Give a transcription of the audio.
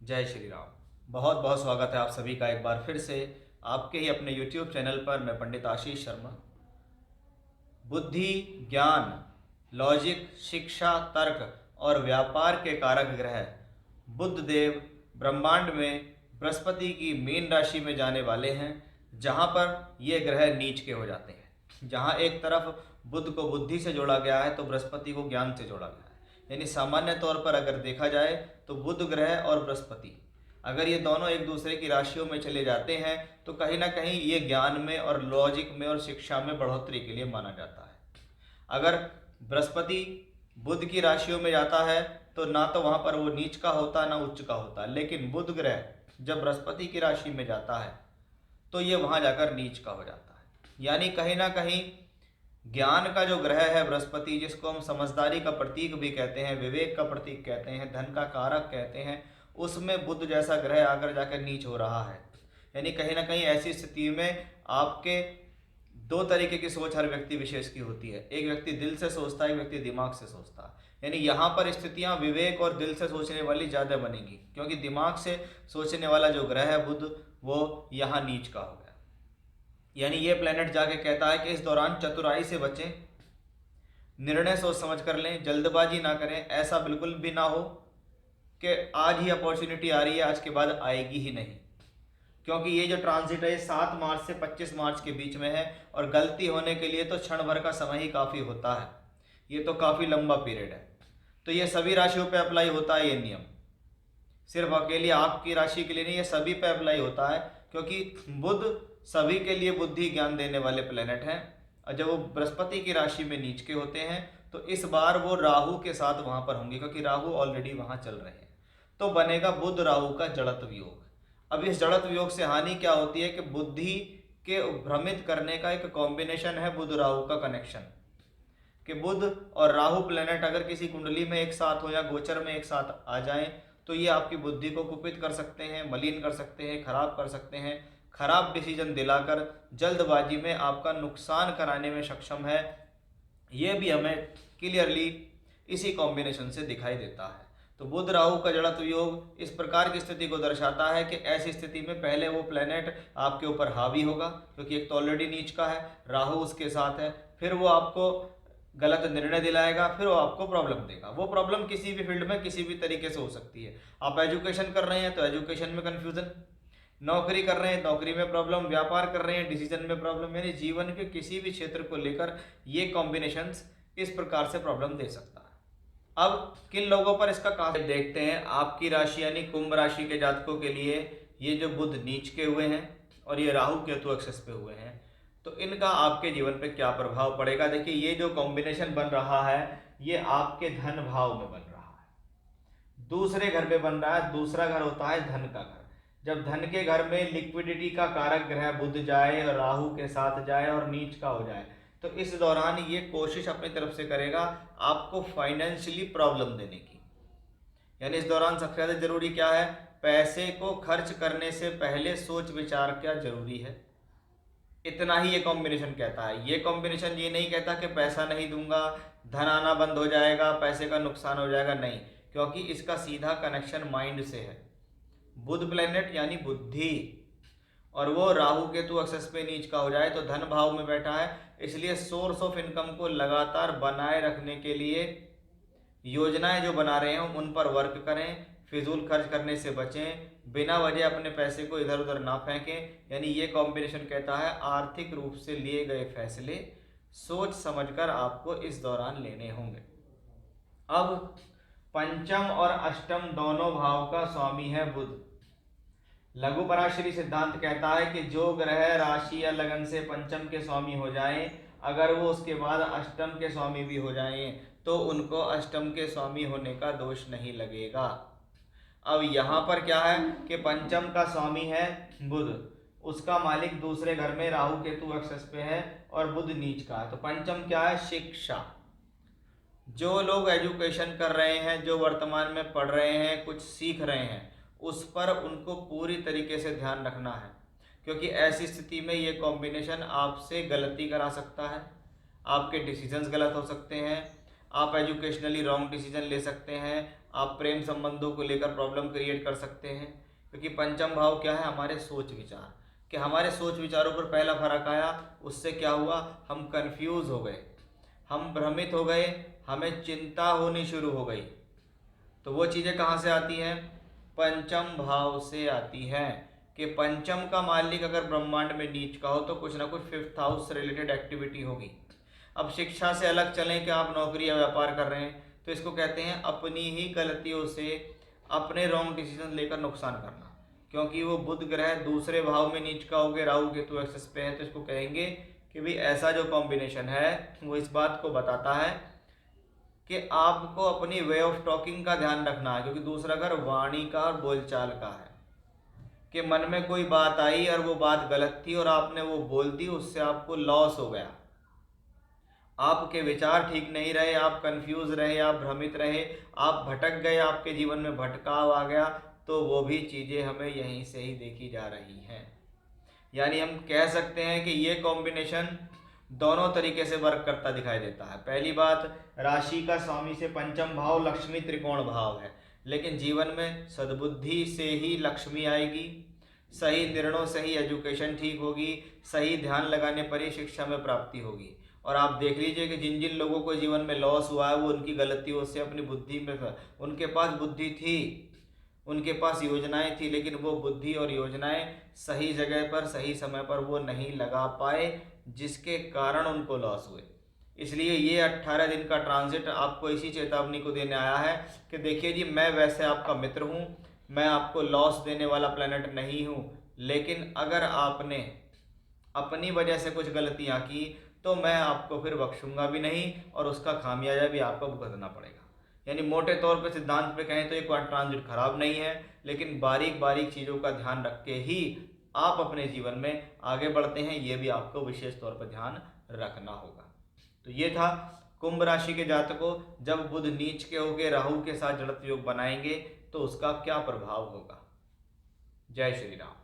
जय श्री राम। बहुत बहुत स्वागत है आप सभी का एक बार फिर से आपके ही अपने YouTube चैनल पर। मैं पंडित आशीष शर्मा। बुद्धि, ज्ञान, लॉजिक, शिक्षा, तर्क और व्यापार के कारक ग्रह बुध देव ब्रह्मांड में बृहस्पति की मीन राशि में जाने वाले हैं, जहां पर ये ग्रह नीच के हो जाते हैं। जहां एक तरफ बुध को बुद्धि से जोड़ा गया है तो बृहस्पति को ज्ञान से जोड़ा गया है। यानी सामान्य तौर पर अगर देखा जाए तो बुध ग्रह और बृहस्पति अगर ये दोनों एक दूसरे की राशियों में चले जाते हैं तो कहीं ना कहीं ये ज्ञान में और लॉजिक में और शिक्षा में बढ़ोतरी के लिए माना जाता है। अगर बृहस्पति बुध की राशियों में जाता है तो ना तो वहाँ पर वो नीच का होता ना उच्च का होता, लेकिन बुध ग्रह जब बृहस्पति की राशि में जाता है तो ये वहाँ जाकर नीच का हो जाता है। यानी कहीं ना कहीं ज्ञान का जो ग्रह है बृहस्पति, जिसको हम समझदारी का प्रतीक भी कहते हैं, विवेक का प्रतीक कहते हैं, धन का कारक कहते हैं, उसमें बुध जैसा ग्रह आकर जाकर नीच हो रहा है। यानी कहीं ना कहीं ऐसी स्थिति में आपके दो तरीके की सोच हर व्यक्ति विशेष की होती है। एक व्यक्ति दिल से सोचता है, एक व्यक्ति दिमाग से सोचता है। यानी यहाँ पर स्थितियाँ विवेक और दिल से सोचने वाली ज़्यादा बनेगी, क्योंकि दिमाग से सोचने वाला जो ग्रह है बुध, वो यहाँ नीच का हो गया। यानी ये प्लेनेट जाके कहता है कि इस दौरान चतुराई से बचें, निर्णय सोच समझ कर लें, जल्दबाजी ना करें। ऐसा बिल्कुल भी ना हो कि आज ही अपॉर्चुनिटी आ रही है, आज के बाद आएगी ही नहीं, क्योंकि ये जो ट्रांजिट है 7 मार्च से 25 मार्च के बीच में है और गलती होने के लिए तो क्षण भर का समय ही काफ़ी होता है। ये तो काफ़ी लंबा पीरियड है। तो ये सभी राशियों पे अप्लाई होता है ये नियम, सिर्फ अकेली आपकी राशि के लिए नहीं, ये सभी पे अप्लाई होता है, क्योंकि बुध सभी के लिए बुद्धि ज्ञान देने वाले प्लेनेट हैं। और जब वो बृहस्पति की राशि में नीच के होते हैं तो इस बार वो राहु के साथ वहाँ पर होंगे, क्योंकि राहु ऑलरेडी वहाँ चल रहे हैं। तो बनेगा बुध राहु का जड़त्व योग। अब इस जड़त्व योग से हानि क्या होती है कि बुद्धि के भ्रमित करने का एक कॉम्बिनेशन है बुध राहु का कनेक्शन, कि बुध और राहु प्लेनेट अगर किसी कुंडली में एक साथ हो या गोचर में एक साथ आ जाएं तो ये आपकी बुद्धि को कुपित कर सकते हैं, मलिन कर सकते हैं, खराब कर सकते हैं, खराब डिसीजन दिलाकर जल्दबाजी में आपका नुकसान कराने में सक्षम है। ये भी हमें क्लियरली इसी कॉम्बिनेशन से दिखाई देता है। तो बुध राहु का जड़त्व योग इस प्रकार की स्थिति को दर्शाता है कि ऐसी स्थिति में पहले वो प्लेनेट आपके ऊपर हावी होगा, क्योंकि एक तो ऑलरेडी नीच का है, राहु उसके साथ है, फिर वो आपको गलत निर्णय दिलाएगा, फिर वो आपको प्रॉब्लम देगा। वो प्रॉब्लम किसी भी फील्ड में किसी भी तरीके से हो सकती है। आप एजुकेशन कर रहे हैं तो एजुकेशन में कन्फ्यूजन, नौकरी कर रहे हैं नौकरी में प्रॉब्लम, व्यापार कर रहे हैं डिसीजन में प्रॉब्लम। यानी जीवन के किसी भी क्षेत्र को लेकर ये कॉम्बिनेशंस इस प्रकार से प्रॉब्लम दे सकता है। अब किन लोगों पर इसका कहाँ देखते हैं। आपकी राशि यानी कुंभ राशि के जातकों के लिए ये जो बुध नीच के हुए हैं और ये राहु केतु एक्सेस पे हुए हैं, तो इनका आपके जीवन पे क्या प्रभाव पड़ेगा। देखिए, ये जो कॉम्बिनेशन बन रहा है ये आपके धन भाव में बन रहा है, दूसरे घर पे बन रहा है। दूसरा घर होता है धन का घर। जब धन के घर में लिक्विडिटी का कारक ग्रह बुध जाए और राहु के साथ जाए और नीच का हो जाए तो इस दौरान ये कोशिश अपनी तरफ से करेगा आपको फाइनेंशियली प्रॉब्लम देने की। यानी इस दौरान सबसे ज़्यादा जरूरी क्या है, पैसे को खर्च करने से पहले सोच विचार क्या जरूरी है, इतना ही ये कॉम्बिनेशन कहता है। ये कॉम्बिनेशन ये नहीं कहता कि पैसा नहीं दूंगा, धन आना बंद हो जाएगा, पैसे का नुकसान हो जाएगा, नहीं, क्योंकि इसका सीधा कनेक्शन माइंड से है। बुध प्लेनेट यानी बुद्धि, और वो राहु केतु एक्सेस पे नीच का हो जाए तो धन भाव में बैठा है, इसलिए सोर्स ऑफ इनकम को लगातार बनाए रखने के लिए योजनाएं जो बना रहे हैं उन पर वर्क करें, फिजूल खर्च करने से बचें, बिना वजह अपने पैसे को इधर उधर ना फेंकें। यानी ये कॉम्बिनेशन कहता है आर्थिक रूप से लिए गए फैसले सोच समझकर आपको इस दौरान लेने होंगे। अब पंचम और अष्टम दोनों भाव का स्वामी है बुध। लघु पराशरी सिद्धांत कहता है कि जो ग्रह राशि या लगन से पंचम के स्वामी हो जाएं, अगर वो उसके बाद अष्टम के स्वामी भी हो जाएं तो उनको अष्टम के स्वामी होने का दोष नहीं लगेगा। अब यहाँ पर क्या है कि पंचम का स्वामी है बुध, उसका मालिक दूसरे घर में राहु केतु एक्सेस पे है और बुध नीच का है। तो पंचम क्या है, शिक्षा। जो लोग एजुकेशन कर रहे हैं, जो वर्तमान में पढ़ रहे हैं, कुछ सीख रहे हैं, उस पर उनको पूरी तरीके से ध्यान रखना है, क्योंकि ऐसी स्थिति में ये कॉम्बिनेशन आपसे गलती करा सकता है, आपके डिसीजंस गलत हो सकते हैं, आप एजुकेशनली रॉन्ग डिसीजन ले सकते हैं, आप प्रेम संबंधों को लेकर प्रॉब्लम क्रिएट कर सकते हैं, क्योंकि पंचम भाव क्या है, हमारे सोच विचार, कि हमारे सोच विचारों पर पहला फर्क आया, उससे क्या हुआ, हम कंफ्यूज हो गए, हम भ्रमित हो गए, हमें चिंता होनी शुरू हो गई। तो वो चीज़ें कहाँ से आती हैं, पंचम भाव से आती हैं, कि पंचम का मालिक अगर ब्रह्मांड में नीच का हो तो कुछ ना कुछ फिफ्थ हाउस से रिलेटेड एक्टिविटी होगी। अब शिक्षा से अलग चलें कि आप नौकरी या व्यापार कर रहे हैं, तो इसको कहते हैं अपनी ही गलतियों से अपने रॉन्ग डिसीजन लेकर नुकसान करना, क्योंकि वो बुध ग्रह दूसरे भाव में नीच का हो गए, राहु केतु एक्सेस पे है, तो इसको कहेंगे कि भाई ऐसा जो कॉम्बिनेशन है वो इस बात को बताता है कि आपको अपनी वे ऑफ टॉकिंग का ध्यान रखना है, क्योंकि दूसरा घर वाणी का और बोलचाल का है, कि मन में कोई बात आई और वो बात गलत थी और आपने वो बोल दी, उससे आपको लॉस हो गया, आपके विचार ठीक नहीं रहे, आप कंफ्यूज रहे, आप भ्रमित रहे, आप भटक गए, आपके जीवन में भटकाव आ गया, तो वो भी चीज़ें हमें यहीं से ही देखी जा रही हैं। यानी हम कह सकते हैं कि ये कॉम्बिनेशन दोनों तरीके से वर्क करता दिखाई देता है। पहली बात, राशि का स्वामी से पंचम भाव लक्ष्मी त्रिकोण भाव है, लेकिन जीवन में सद्बुद्धि से ही लक्ष्मी आएगी, सही निर्णयों से ही एजुकेशन ठीक होगी, सही ध्यान लगाने पर ही शिक्षा में प्राप्ति होगी। और आप देख लीजिए कि जिन जिन लोगों को जीवन में लॉस हुआ है वो उनकी गलतियों से, अपनी बुद्धि में, उनके पास बुद्धि थी, उनके पास योजनाएं थी, लेकिन वो बुद्धि और योजनाएं सही जगह पर सही समय पर वो नहीं लगा पाए, जिसके कारण उनको लॉस हुए। इसलिए ये 18 दिन का ट्रांजिट आपको इसी चेतावनी को देने आया है कि देखिए जी, मैं वैसे आपका मित्र हूँ, मैं आपको लॉस देने वाला प्लेनेट नहीं हूँ, लेकिन अगर आपने अपनी वजह से कुछ गलतियाँ की तो मैं आपको फिर बख्शूंगा भी नहीं, और उसका खामियाजा भी आपको भुगतना पड़ेगा। यानी मोटे तौर पे सिद्धांत पे कहें तो एक बार ट्रांजिट खराब नहीं है, लेकिन बारीक बारीक चीज़ों का ध्यान रख के ही आप अपने जीवन में आगे बढ़ते हैं, ये भी आपको विशेष तौर पर ध्यान रखना होगा। तो ये था कुंभ राशि के जातकों, जब बुध नीच के होके राहु के साथ जड़त्व योग बनाएंगे तो उसका क्या प्रभाव होगा। जय श्री राम।